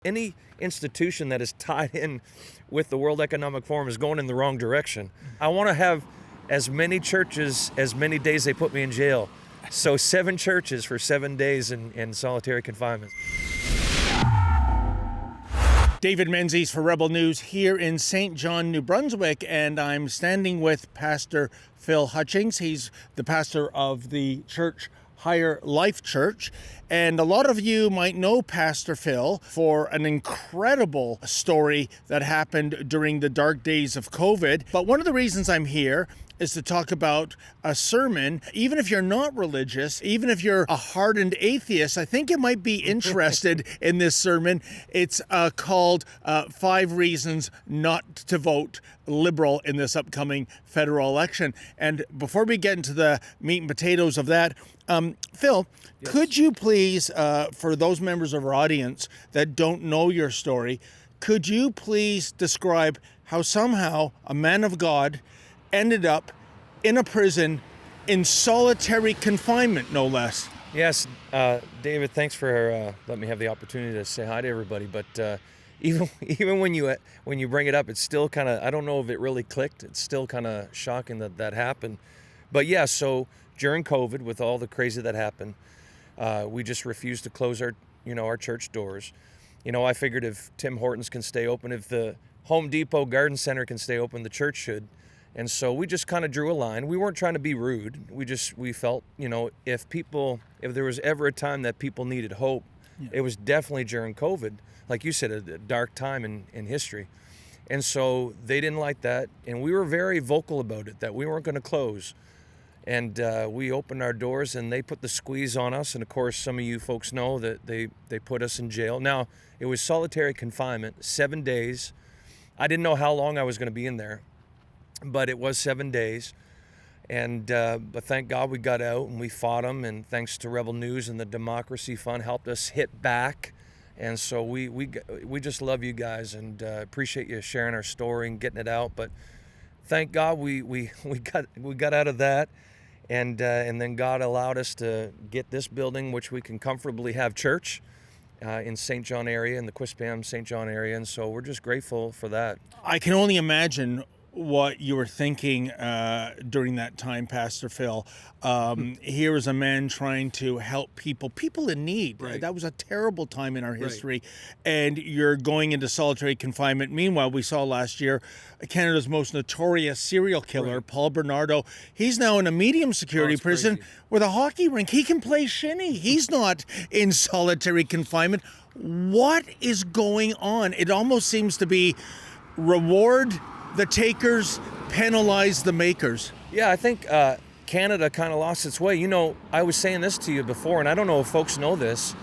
Any institution that is tied in with the World Economic Forum is going in the wrong direction. I want to have as many churches as many days they put me in jail. So 7 churches for 7 days in solitary confinement. David Menzies for Rebel News here in St. John, New Brunswick, and I'm standing with Pastor Phil Hutchings. He's the pastor of the church Higher Life Church. And a lot of you might know Pastor Phil for an incredible story that happened during the dark days of COVID. But one of the reasons I'm here is to talk about a sermon. Even if you're not religious, even if you're a hardened atheist, I think you might be interested in this sermon. It's called 5 Reasons Not to Vote Liberal in this upcoming federal election. And before we get into the meat and potatoes of that, Phil, yes. Could you please, for those members of our audience that don't know your story, could you please describe how somehow a man of God ended up in a prison in solitary confinement, no less? Yes, David, thanks for letting me have the opportunity to say hi to everybody. But even when you bring it up, it's still kind of, I don't know if it really clicked. It's still kind of shocking that happened. But yeah, so during COVID, with all the crazy that happened, we just refused to close our church doors. I figured if Tim Hortons can stay open, if the Home Depot Garden Center can stay open, the church should. And so we just kind of drew a line. We weren't trying to be rude. We felt, if there was ever a time that people needed hope, It was definitely during COVID. Like you said, a dark time in history. And so they didn't like that. And we were very vocal about it, that we weren't going to close. And we opened our doors and they put the squeeze on us. And of course, some of you folks know that they put us in jail. Now, it was solitary confinement, 7 days. I didn't know how long I was going to be in there, but it was 7 days. And but thank God we got out and we fought them. And thanks to Rebel News and the Democracy Fund helped us hit back. And so we just love you guys and appreciate you sharing our story and getting it out. But thank God we got out of that. And then God allowed us to get this building, which we can comfortably have church in St. John area, in the Quispam, St. John area. And so we're just grateful for that. I can only imagine what you were thinking during that time, Pastor Phil. Here is a man trying to help people in need. Right. That was a terrible time in our history. Right. And you're going into solitary confinement. Meanwhile, we saw last year Canada's most notorious serial killer, right, Paul Bernardo. He's now in a medium security prison with a hockey rink. He can play shinny. He's not in solitary confinement. What is going on? It almost seems to be reward the takers, penalize the makers. Yeah, I think Canada kind of lost its way. I was saying this to you before, and I don't know if folks know this.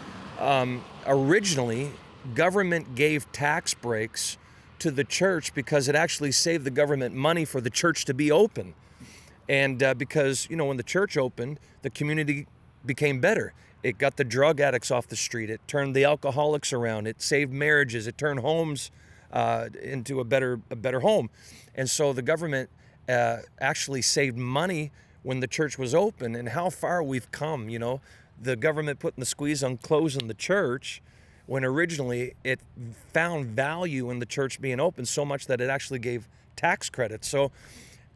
Originally, government gave tax breaks to the church because it actually saved the government money for the church to be open. And because, when the church opened, the community became better. It got the drug addicts off the street. It turned the alcoholics around. It saved marriages. It turned homes into a better home. And so the government actually saved money when the church was open. And how far we've come, the government putting the squeeze on closing the church when originally it found value in the church being open so much that it actually gave tax credits. So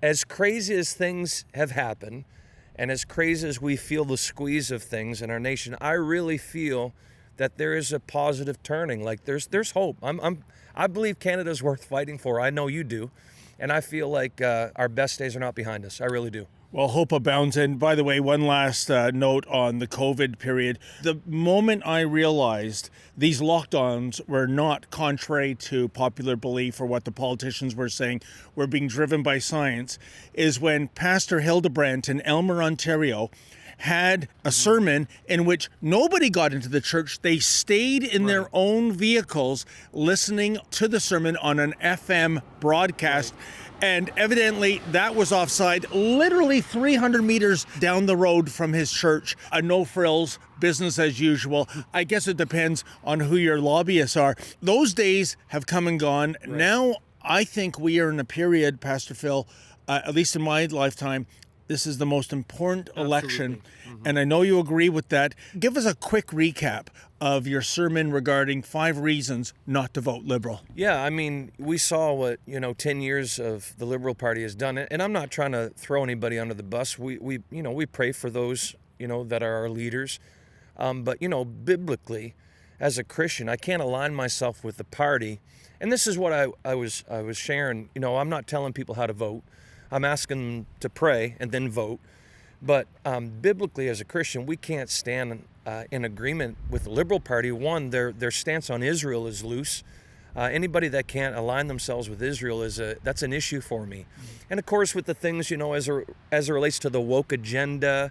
as crazy as things have happened and as crazy as we feel the squeeze of things in our nation, I really feel that there is a positive turning. Like there's hope. I believe Canada's worth fighting for. I know you do. And I feel like our best days are not behind us. I really do. Well, hope abounds. And by the way, one last note on the COVID period. The moment I realized these lockdowns were not contrary to popular belief or what the politicians were saying, were being driven by science, is when Pastor Hildebrandt in Elmer, Ontario, had a sermon in which nobody got into the church. They stayed in their own vehicles listening to the sermon on an FM broadcast. Right. And evidently that was offside, literally 300 meters down the road from his church. A no-frills, business as usual. I guess it depends on who your lobbyists are. Those days have come and gone. Right. Now I think we are in a period, Pastor Phil, at least in my lifetime, this is the most important election, and I know you agree with that. Give us a quick recap of your sermon regarding 5 reasons not to vote Liberal. Yeah, I mean, we saw what 10 years of the Liberal Party has done, and I'm not trying to throw anybody under the bus. We pray for those that are our leaders, but biblically, as a Christian, I can't align myself with the party. And this is what I was sharing. I'm not telling people how to vote. I'm asking them to pray and then vote. But biblically, as a Christian, we can't stand in agreement with the Liberal Party. One, their stance on Israel is loose. Anybody that can't align themselves with Israel that's an issue for me. And of course, with the things as it relates to the woke agenda,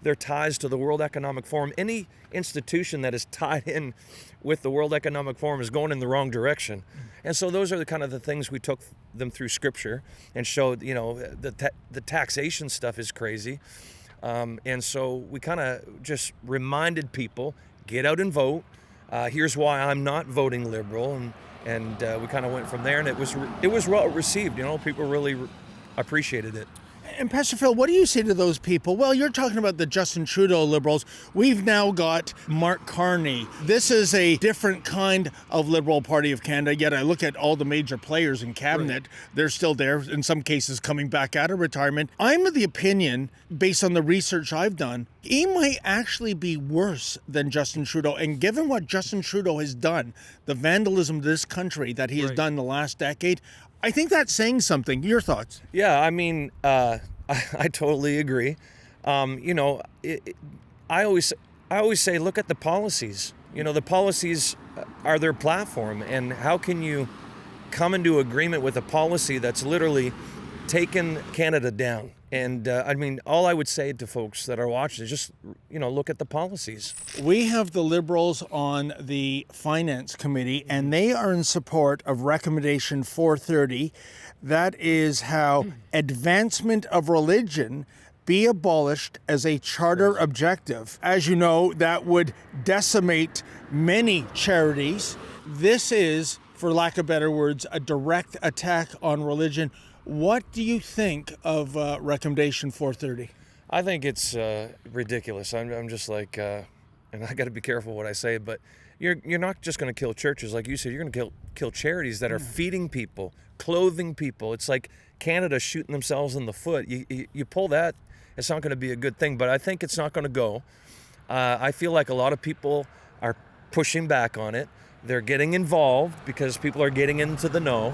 their ties to the World Economic Forum, any institution that is tied in with the World Economic Forum is going in the wrong direction. And so those are the kind of the things we took them through Scripture and showed, the taxation stuff is crazy. And so we kind of just reminded people, get out and vote. Here's why I'm not voting Liberal. And we kind of went from there, and it was well received. People really appreciated it. And Pastor Phil, what do you say to those people? Well, you're talking about the Justin Trudeau Liberals. We've now got Mark Carney. This is a different kind of Liberal Party of Canada, yet I look at all the major players in cabinet. Right. They're still there, in some cases coming back out of retirement. I'm of the opinion, based on the research I've done, he might actually be worse than Justin Trudeau. And given what Justin Trudeau has done, the vandalism of this country that he has done the last decade, I think that's saying something. Your thoughts? Yeah, I mean, I totally agree. I always say, look at the policies. The policies are their platform, and how can you come into agreement with a policy that's literally taken Canada down? And I mean, all I would say to folks that are watching is just, look at the policies. We have the Liberals on the Finance Committee, and they are in support of Recommendation 430. That is how advancement of religion be abolished as a charter objective. As you know, that would decimate many charities. This is, for lack of better words, a direct attack on religion. What do you think of Recommendation 430? I think it's ridiculous. I'm just like, and I got to be careful what I say, but you're not just going to kill churches, like you said. You're going to kill charities that are feeding people, clothing people. It's like Canada shooting themselves in the foot. You pull that, it's not going to be a good thing. But I think it's not going to go. I feel like a lot of people are pushing back on it. They're getting involved because people are getting into the know.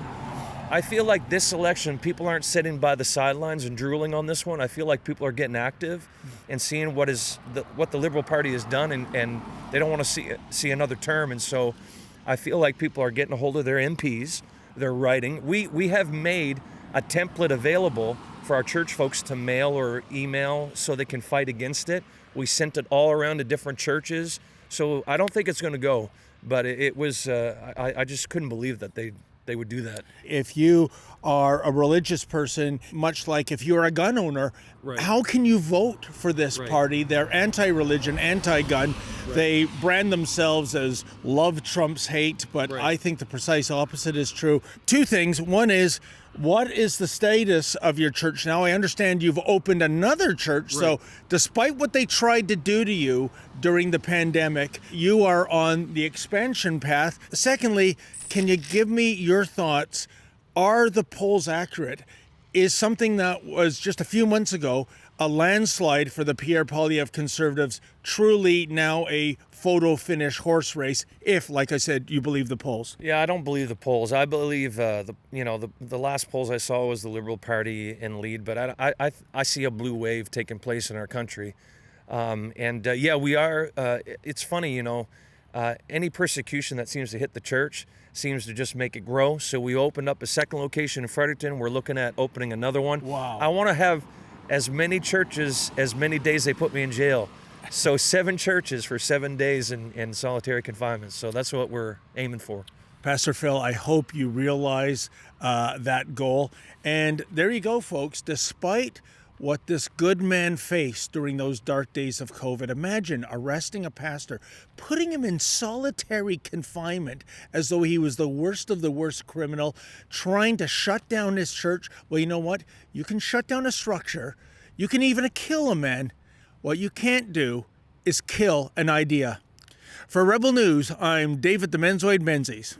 I feel like this election, people aren't sitting by the sidelines and drooling on this one. I feel like people are getting active and seeing what the Liberal Party has done, and they don't want to see another term. And so I feel like people are getting a hold of their MPs. They're writing. We have made a template available for our church folks to mail or email so they can fight against it. We sent it all around to different churches. So I don't think it's going to go, but it was, I just couldn't believe that they would do that. If you are a religious person, much like if you're a gun owner, how can you vote for this party? They're anti-religion, anti-gun. They brand themselves as love trumps hate, but I think the precise opposite is true. 2 things. One is, what is the status of your church now? I understand you've opened another church, so despite what they tried to do to you during the pandemic, you are on the expansion path. Secondly, can you give me your thoughts? Are the polls accurate? Is something that was just a few months ago a landslide for the Pierre Poilievre Conservatives truly now a photo finish horse race, if, like I said, you believe the polls? Yeah, I don't believe the polls. I believe the last polls I saw was the Liberal Party in lead, but I see a blue wave taking place in our country. We are. It's funny, any persecution that seems to hit the church seems to just make it grow. So we opened up a second location in Fredericton. We're looking at opening another one. Wow. I want to have as many churches as many days they put me in jail. So 7 churches for 7 days in solitary confinement. So that's what we're aiming for. Pastor Phil, I hope you realize that goal. And there you go, folks. Despite what this good man faced during those dark days of COVID, imagine arresting a pastor, putting him in solitary confinement as though he was the worst of the worst criminal, trying to shut down his church. Well, you know what? You can shut down a structure. You can even kill a man. What you can't do is kill an idea. For Rebel News, I'm David the Menzoid Menzies.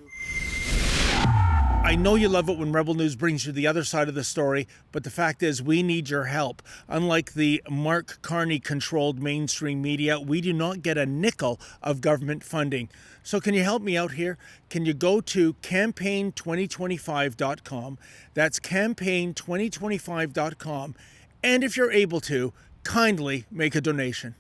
I know you love it when Rebel News brings you the other side of the story, but the fact is we need your help. Unlike the Mark Carney-controlled mainstream media, we do not get a nickel of government funding. So can you help me out here? Can you go to campaign2025.com? That's campaign2025.com. And if you're able to, kindly make a donation.